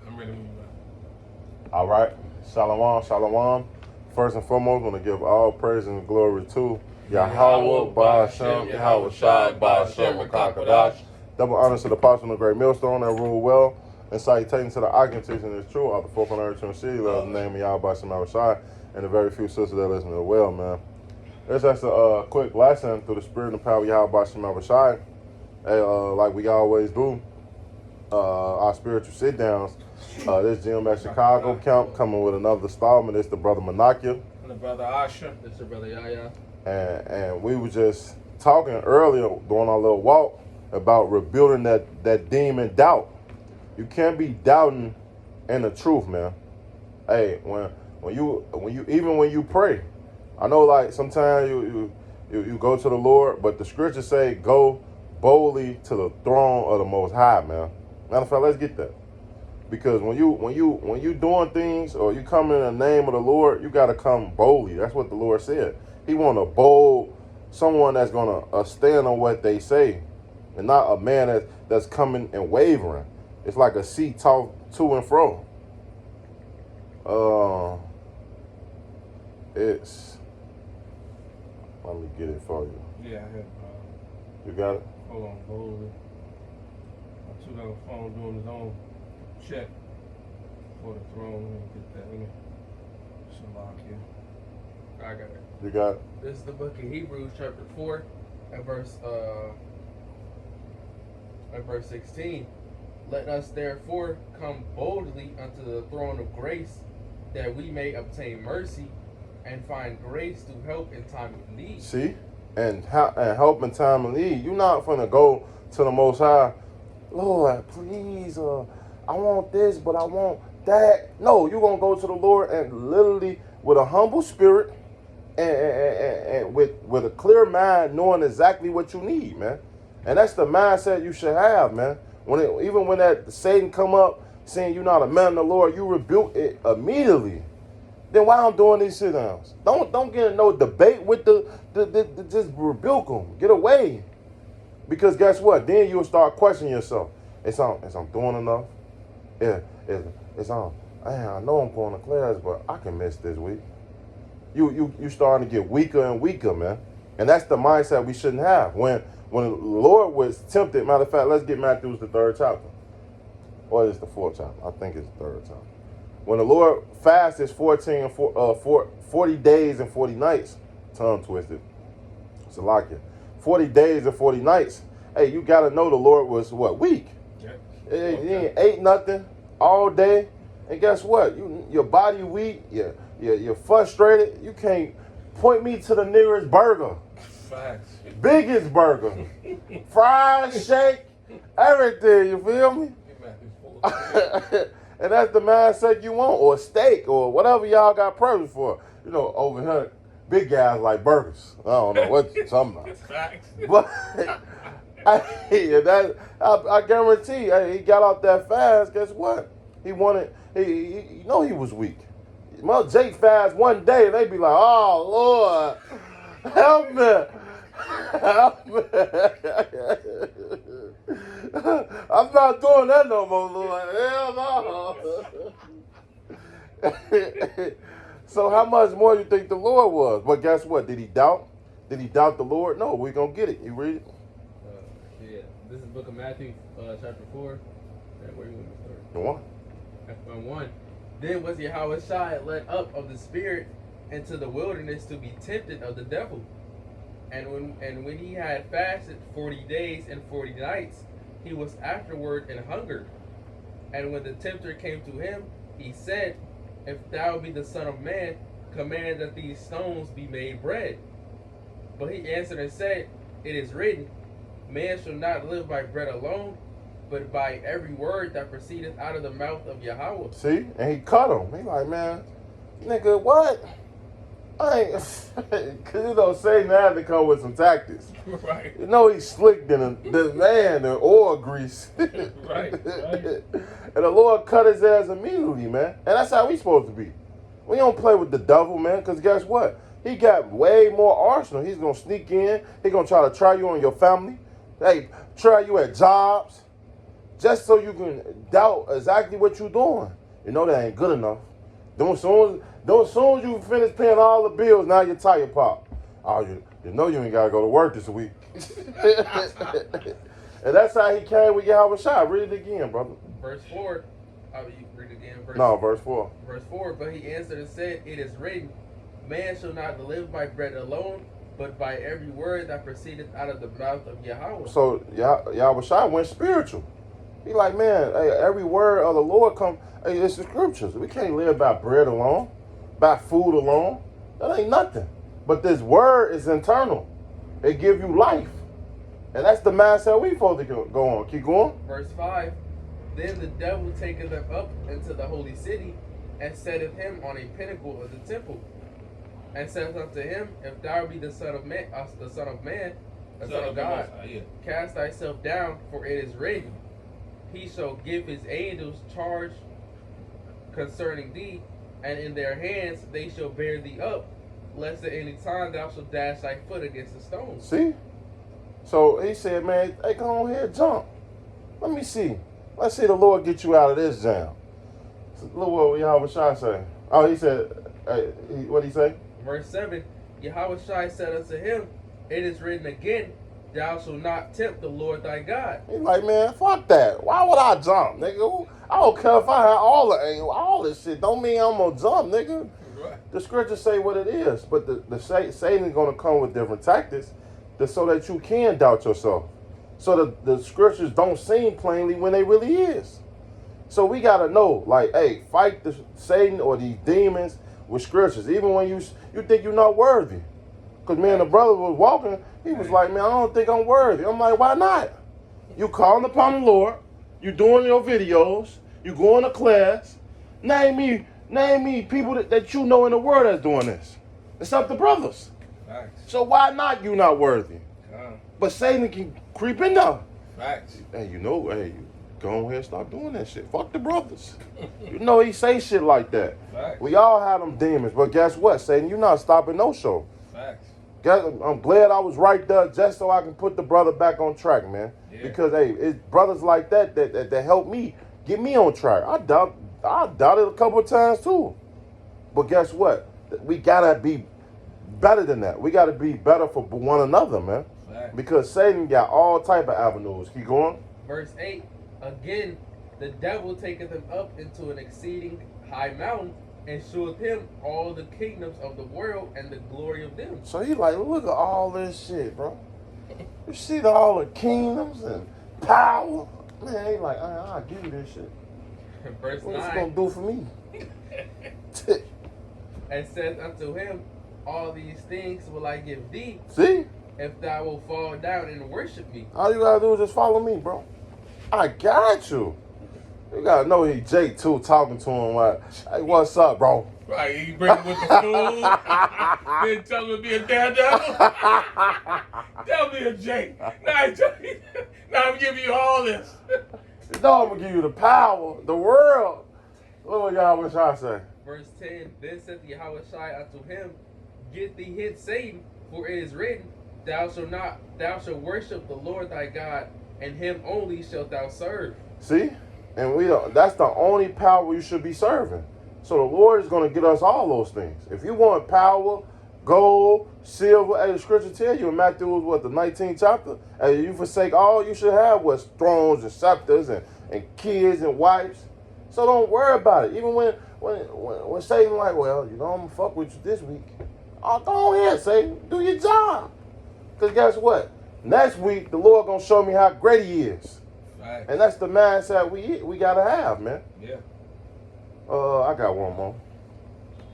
I'm ready to move on. All right. Shalom, shalom. First and foremost, I want to give all praise and glory to Yahweh, Ba'ashem, Yahweh Shai, Ba'ashem, Makakadash. Double honors to the apostle of the great millstone that rule well. And salutations to the occupants and is true. Out the 400 city, love the name of Yahweh Ba'ashem, Yahweh Shai, and the very few sisters that listen to well, man. It's just a quick lesson through the spirit and power of Yahweh Ba'ashem, Yahweh Shai. Like we always do, our spiritual sit-downs. This GMS Chicago camp coming with another installment. It's the brother Manakia. And the brother Asha. It's your brother Yaya. And we were just talking earlier during our little walk about rebuilding that demon doubt. You can't be doubting in the truth, man. Hey, when you pray, I know like sometimes you go to the Lord, but the scriptures say go boldly to the throne of the Most High, man. Matter of fact, let's get that. Because when you doing things or you come in the name of the Lord, you got to come boldly. That's what the Lord said. He want a bold someone that's gonna stand on what they say, and not a man that's coming and wavering. It's like a sea tossed to and fro. Let me get it for you. Yeah, I have. You got it? Hold on, boldly. I took out a phone doing his own check for the throne. Let me get that. Let me Shalakia. I got it. You got it? This is the book of Hebrews, chapter 4, and verse 16. Let us therefore come boldly unto the throne of grace, that we may obtain mercy and find grace to help in time of need. See? And help in time of need. You're not finna go to the Most High, Lord, please, I want this, but I want that. No, you're going to go to the Lord and literally with a humble spirit and with a clear mind, knowing exactly what you need, man. And that's the mindset you should have, man. Even when that Satan come up saying you're not a man of the Lord, you rebuke it immediately. Then why I'm doing these sit-downs? Don't get in no debate with the just rebuke them. Get away. Because guess what? Then you'll start questioning yourself. Is I'm doing enough? Yeah, it's on. I know I'm going to class, but I can miss this week. You starting to get weaker and weaker, man. And that's the mindset we shouldn't have. When the Lord was tempted, matter of fact, let's get Matthew's the 3rd chapter. Or is it the 4th chapter? I think it's the 3rd chapter. When the Lord fasted 40 days and 40 nights, tongue twisted. It's a lock it. 40 days and 40 nights. Hey, you got to know the Lord was what? Weak. He ain't ate nothing all day. And guess what? Your body weak. You're frustrated. You can't point me to the nearest burger. Facts. Biggest burger. Fries, shake, everything. You feel me? And that's the mindset you want. Or steak or whatever y'all got purpose for. You know, over here, big guys like burgers. I don't know what you're talking about. Facts. But I guarantee he got out that fast. Guess what? He wanted, he was weak. Well, Jake fast one day, and they be like, oh, Lord, help me. Help me. I'm not doing that no more, Lord. Hell no. So how much more do you think the Lord was? But guess what? Did he doubt? Did he doubt the Lord? No, we're going to get it. You read it? Yeah. This is the book of Matthew, chapter 4. Where you want to start? The one. F 1. Then was Yahweh Shai led up of the Spirit into the wilderness to be tempted of the devil. And when he had fasted 40 days and 40 nights, he was afterward and hungered. And when the tempter came to him, he said, If thou be the Son of Man, command that these stones be made bread. But he answered and said, It is written, Man shall not live by bread alone, but by every word that proceedeth out of the mouth of Yahweh. See? And he cut him. He like, man, nigga, what? I ain't, because, Satan had to come with some tactics. Right. He's slick than the man in oil grease. Right. And the Lord cut his ass immediately, man. And that's how we supposed to be. We don't play with the devil, man, because guess what? He got way more arsenal. He's going to sneak in. He's going to try you on your family. Hey, try you at jobs. just so you can doubt exactly what you're doing. You know that ain't good enough. Then as soon as you finish paying all the bills, now your tire pop. Oh, you know you ain't gotta go to work this week. And that's how he came with Yahweh Shai. Read it again, brother. Verse 4. You read it again. Verse 4. Verse 4. But he answered and said, It is written, Man shall not live by bread alone, but by every word that proceedeth out of the mouth of Yahweh. So Yahweh Shai went spiritual. He like, man, hey, every word of the Lord come. Hey, it's the scriptures. We can't live by bread alone, by food alone. That ain't nothing. But this word is internal. It give you life. And that's the mindset we supposed to go on. Keep going. Verse 5. Then the devil taketh them up into the holy city, and setteth him on a pinnacle of the temple, and saith unto him, If thou be the Son of Man, the Son of God, cast thyself down, for it is written, He shall give his angels charge concerning thee, and in their hands they shall bear thee up, lest at any time thou shalt dash thy foot against a stone. See? So he said, man, hey, go on here, jump. Let me see. Let's see the Lord get you out of this jam. So, look what Yahweh Shai say. Oh, he said, hey, what did he say? Verse 7, Yahweh Shai said unto him, It is written again, Thou shalt not tempt the Lord thy God. He's like, man, fuck that. Why would I jump, nigga? I don't care if I have all this shit. Don't mean I'm gonna jump, nigga. Right. The scriptures say what it is, but the Satan's gonna come with different tactics so that you can doubt yourself. So the scriptures don't seem plainly when they really is. So we gotta know, like, hey, fight the Satan or these demons with scriptures, even when you think you're not worthy. Because me and the brother was walking, he was like, man, I don't think I'm worthy. I'm like, why not? You calling upon the Lord, you doing your videos, you going to class. Name me people that you know in the world that's doing this. Except the brothers. Facts. So why not you not worthy? But Satan can creep in there. Facts. Hey, you go ahead and start doing that shit. Fuck the brothers. You know he say shit like that. Facts. We all have them demons, but guess what, Satan? You not stopping no show. Facts. I'm glad I was right there just so I can put the brother back on track, man. Yeah. Because hey, it's brothers like that help me get me on track. I doubted a couple of times too. But guess what? We gotta be better than that. We gotta be better for one another, man. Facts. Because Satan got all type of avenues. Keep going. Verse 8, Again, the devil taketh him up into an exceeding high mountain, and showeth him all the kingdoms of the world and the glory of them. So he like, look at all this shit, bro. You see all the kingdoms and power? Man, he like, I'll give you this shit. Verse What's it 9, gonna do for me? And saith unto him, All these things will I give thee, See? if thou wilt fall down and worship me. All you gotta do is just follow me, bro. I got you. You gotta know he Jake too, talking to him like, hey, what's up, bro? Right, you bring him with the school. Then tell him to be a daredevil. Tell me a Jake. Now I'm giving you all this. You know I'm gonna give you the power, the world. Look what y'all wish I say. Verse 10, Then saith Yahweh Shai unto him, Get thee hence, Satan, for it is written, Thou shalt worship the Lord thy God, and him only shalt thou serve. See? And that's the only power you should be serving. So the Lord is going to get us all those things. If you want power, gold, silver, hey, the scripture tell you in Matthew, the 19th chapter, hey, you forsake all you should have was thrones and scepters and kids and wives. So don't worry about it. Even when Satan like, well, I'm going to fuck with you this week. Oh, go ahead, Satan. Do your job. Because guess what? Next week, the Lord going to show me how great he is. Right. And that's the mindset we got to have, man. Yeah. I got one more.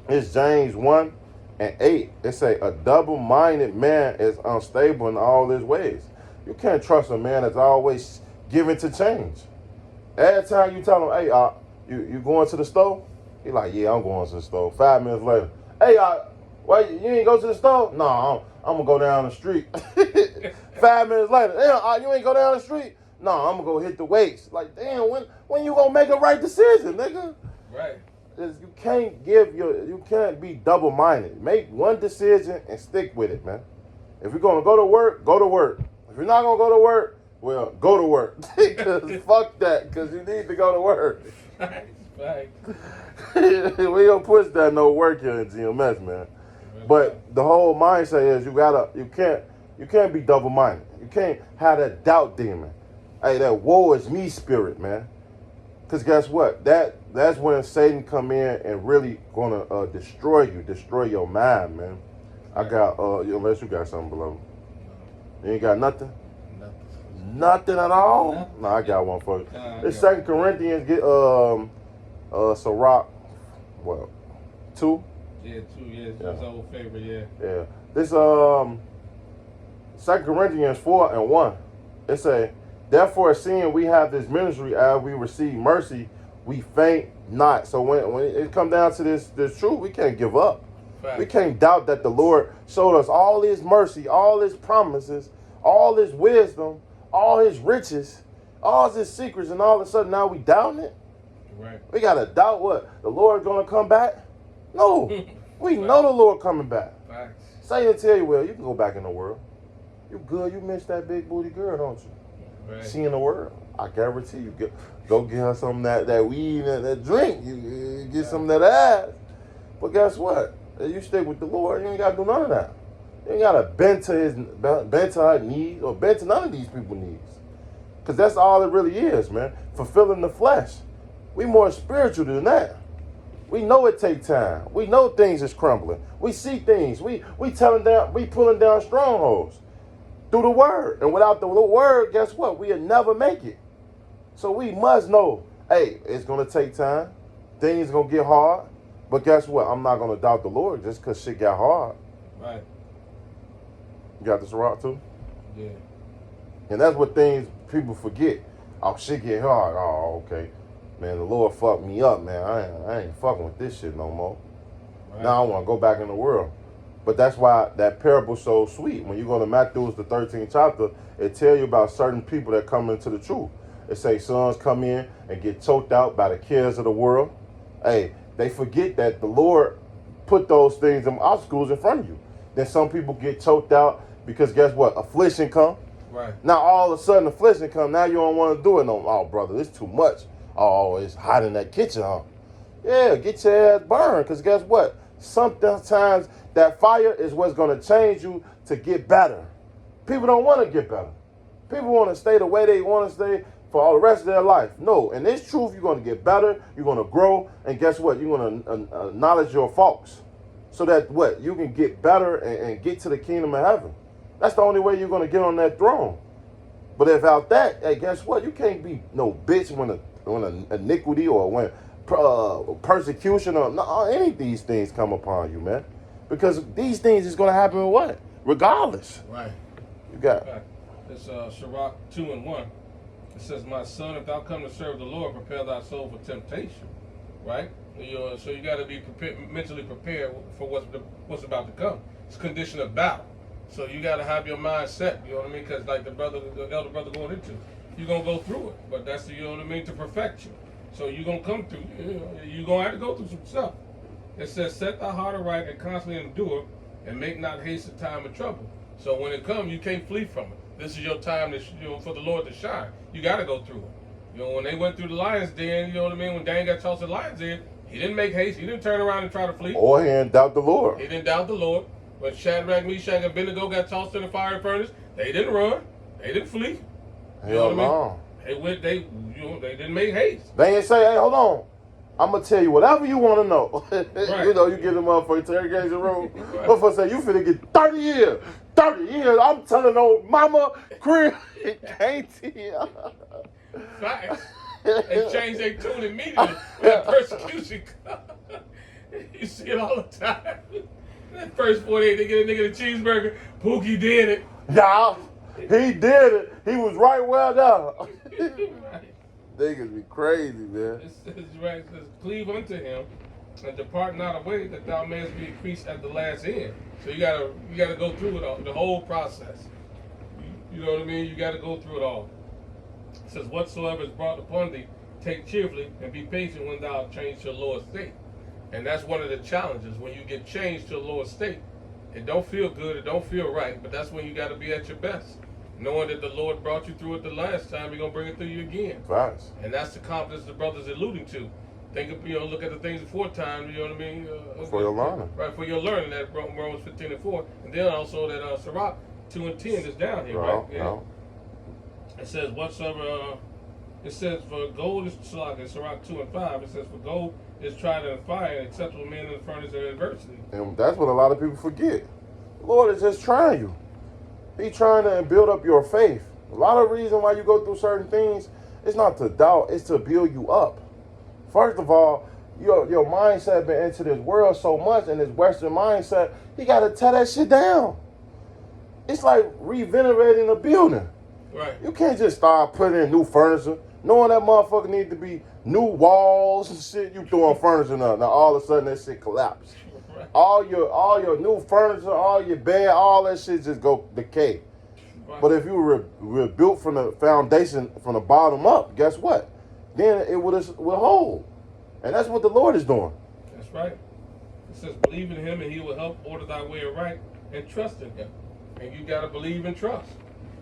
It's James 1:8. It say, a double-minded man is unstable in all his ways. You can't trust a man that's always giving to change. Every time you tell him, hey, you going to the store? He like, yeah, I'm going to the store. 5 minutes later, hey, wait, you ain't go to the store? No, I'm going to go down the street. 5 minutes later, damn, you ain't go down the street? No, I'm going to go hit the weights. Like, damn, when you going to make a right decision, nigga? Right. You can't be double-minded. Make one decision and stick with it, man. If you're going to go to work, go to work. If you're not going to go to work, Well, go to work. Because fuck that. Because you need to go to work. Facts. We don't push that no work here in GMS, man. But the whole mindset is you can't be double-minded. You can't have that doubt demon. Hey, that woe is me spirit, man. Because guess what? That's when Satan come in and really gonna destroy your mind, man. I got unless you got something below. You ain't got nothing? Nothing at all? Nothing. No, I got one for you. It's yeah. 2 Corinthians get Sirach, well, 2. Yeah, 2 years. Yeah. His old favorite, yeah. Yeah. This 2 Corinthians 4:1. It say, therefore, seeing we have this ministry as we receive mercy, we faint not. So when it come down to this truth, we can't give up. Facts. We can't doubt that the Lord showed us all his mercy, all his promises, all his wisdom, all his riches, all his secrets, and all of a sudden now we doubting it? Right. We gotta doubt what? The Lord gonna come back? No. We know the Lord coming back. Facts. Satan tell you, well, you can go back in the world. You good, you miss that big booty girl, don't you? Right. She in the world. I guarantee you, go get her some of that weed and that drink. You get some of that ass. But guess what? You stick with the Lord, you ain't gotta do none of that. You ain't gotta bend to her needs or bend to none of these people's needs. Because that's all it really is, man. Fulfilling the flesh. We more spiritual than that. We know it take time. We know things is crumbling. We see things. We pulling down strongholds through the word. And without the word, guess what? We'll never make it. So we must know, hey, it's gonna take time. Things gonna get hard. But guess what? I'm not gonna doubt the Lord just because shit got hard. Right. You got this rock too? Yeah. And that's what things people forget. Oh, shit get hard. Oh, okay. Man, the Lord fucked me up, man. I ain't fucking with this shit no more. Right. Now I want to go back in the world. But that's why that parable's so sweet. When you go to Matthew, the 13th chapter, it tell you about certain people that come into the truth. It say sons come in and get choked out by the cares of the world. Hey, they forget that the Lord put those things, them obstacles in front of you. Then some people get choked out because guess what? Affliction come. Right. Now all of a sudden affliction come. Now you don't want to do it no more. Oh, brother, it's too much. Oh, it's hot in that kitchen, huh? Yeah, get your ass burned. Because guess what? Sometimes that fire is what's going to change you to get better. People don't want to get better. People want to stay the way they want to stay for all the rest of their life. No, in this truth, you're going to get better. You're going to grow. And guess what? You're going to acknowledge your faults. So that what? You can get better and get to the kingdom of heaven. That's the only way you're going to get on that throne. But without that, hey, guess what? You can't be no bitch when an iniquity or when persecution or any of these things come upon you, man. Because these things is going to happen what? Regardless. Right. You got Right. It's Sirach 2:1. It says, my son, if thou come to serve the Lord, prepare thy soul for temptation. Right? So you got to be mentally prepared for what's about to come. It's a condition of battle. So you got to have your mind set, you know what I mean? Because like the elder brother going into, you're going to go through it. But that's, you know what I mean, to perfect you. So you're going to come through, you're going to have to go through some stuff. It says, set thy heart aright and constantly endure and make not haste the time of trouble. So when it comes, you can't flee from it. This is your time for the Lord to shine. You got to go through it. You know, when they went through the lion's den, you know what I mean? When Daniel got tossed in the lion's den, he didn't make haste. He didn't turn around and try to flee. or he didn't doubt the Lord. He didn't doubt the Lord. When Shadrach, Meshach, and Abednego got tossed in the fire furnace, they didn't run. They didn't flee. You know Hell what I no. mean? They didn't make haste. They ain't say, hey, hold on. I'm going to tell you whatever you want to know. Right. You know, you get them up for interrogation room. Right. Motherfucker say, you finna get 30 years. 30 years. I'm telling old mama, Chris, Katie. Facts. They changed their tune immediately when that persecution comes. You see it all the time. That first 48, they get a nigga a cheeseburger. Pookie did it. Yeah, he did it. He was right well done. Right. Niggas be crazy, man. It's right. It says, cleave unto him and depart not away that thou mayest be increased at the last end. So you gotta go through it all, the whole process. You know what I mean? You gotta go through it all. It says, whatsoever is brought upon thee, take cheerfully and be patient when thou change to the Lord's state. And that's one of the challenges when you get changed to the Lord's state. It don't feel good, it don't feel right, but that's when you got to be at your best. knowing that the Lord brought you through it the last time, He's gonna bring it through you again. Facts. And that's the confidence the brother's alluding to. Think of, look at the things before time, you know what I mean? For your learning. Right, for your learning, that Romans 15:4. And then also that Sirach 2:10 is down here, right? Yeah. No. It says, whatsoever, it says, for gold is, like in Sirach 2:5, it says, for gold is tried in fire, and acceptable men in the furnace of adversity. And that's what a lot of people forget. The Lord is just trying you. He's trying to build up your faith. A lot of reason why you go through certain things, it's not to doubt, it's to build you up. First of all, your mindset been into this world so much, and this Western mindset, you got to tear that shit down. It's like renovating a building. Right. You can't just start putting in new furniture, knowing that motherfucker need to be new walls and shit. You throwing furniture up. Now all of a sudden that shit collapse. Right. All your new furniture, all your bed, all that shit just go decay. Right. But if you were built from the foundation from the bottom up, guess what? Then it would hold. And that's what the Lord is doing. That's right. It says, believe in Him and He will help order thy way aright, and trust in Him. And you got to believe and trust.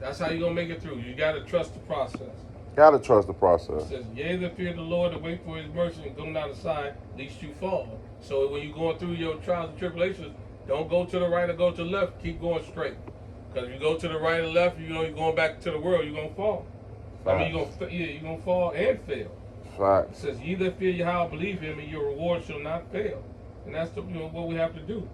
That's how you're going to make it through. You got to trust the process. Got to trust the It process. says, yea, that fear the Lord and wait for His mercy and go not aside, lest you fall. So when you're going through your trials and tribulations, don't go to the right or go to the left. Keep going straight. Because if you go to the right or left, you're going back to the world, you're going to fall. I mean, you're going to fall and fail. Facts. It says, ye that fear Yahweh, believe Him, and your reward shall not fail. And that's what we have to do.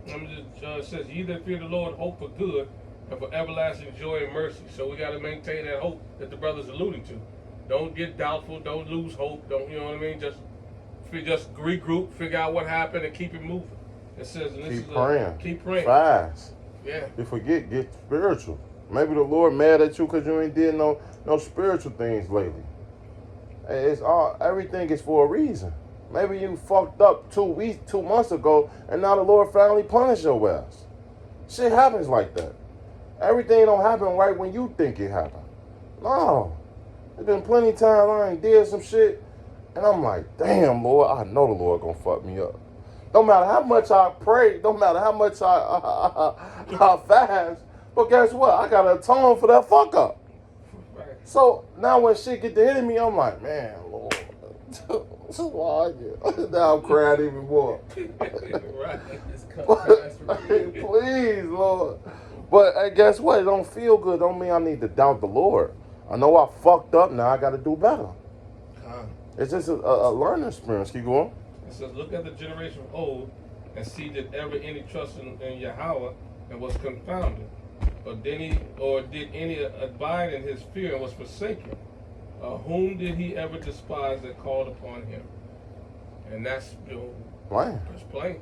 It says, ye that fear the Lord, hope for good, and for everlasting joy and mercy. So we got to maintain that hope that the brother's alluding to. Don't get doubtful. Don't lose hope. Don't, you know what I mean? Just regroup, figure out what happened, and keep it moving. It says, and this Keep praying. Keep praying. Fast. Yeah. You forget, get spiritual. Maybe the Lord mad at you because you ain't did no spiritual things lately. It's all, everything is for a reason. Maybe you fucked up 2 months ago, and now the Lord finally punished your ass. Shit happens like that. Everything don't happen right when you think it happened. No. There's been plenty of times I ain't did some shit, and I'm like, damn, Lord, I know the Lord gonna fuck me up. Don't matter how much I pray, don't matter how much I fast, but guess what? I gotta atone for that fuck up. Right. So now when shit get to hitting me, I'm like, man, Lord, why you? Now I'm crying even more. Right. It's cut fast for me. Please, Lord. But hey, guess what? It don't feel good. Don't mean I need to doubt the Lord. I know I fucked up. Now I got to do better. It's just a learning experience. Keep going. It says, look at the generation of old and see that ever any trust in Yahweh and was confounded. Or did any abide in his fear and was forsaken? Whom did he ever despise that called upon him? And that's, Plain. that's plain.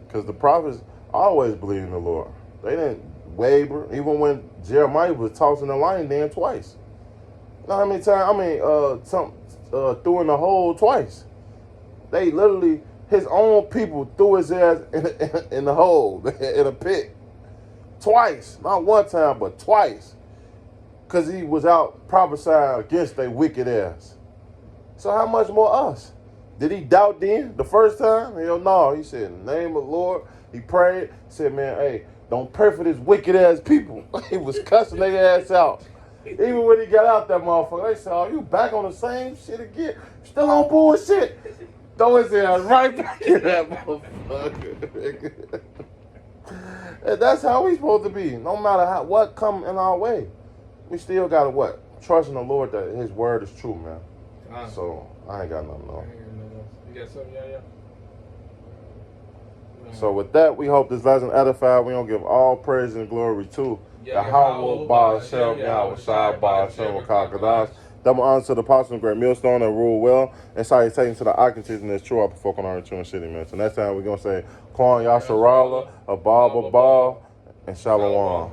Because the prophets always believed in the Lord. They didn't waver. Even when Jeremiah was tossing the lion den twice. You know how many times? Threw in the hole twice. They literally, his own people threw his ass in the hole, in a pit. Twice. Not one time, but twice. Because he was out prophesying against their wicked ass. So how much more us? Did he doubt then the first time? Hell no. He said, in the name of the Lord, he prayed. He said, man, hey, don't pray for this wicked ass people. He was cussing their ass out. Even when he got out that motherfucker, they said, oh, you back on the same shit again? Still on bullshit? Throw his ass right back in that motherfucker. And that's how we supposed to be. No matter what come in our way, we still got to what? Trust in the Lord that his word is true, man. So I ain't got nothing else. You got something, yeah. So with that, we hope this lesson edified. We don't give all praise and glory to Yahweh Ba'ashem, Yahweh Shai Ba'ashem, Wakakadash. Double honor to the apostle and great millstone that rule well. And salutations to the occultists in this true upper folk on our return city, man. So next time we're going to say, Kwan Yasharala, Abba, and Shalom.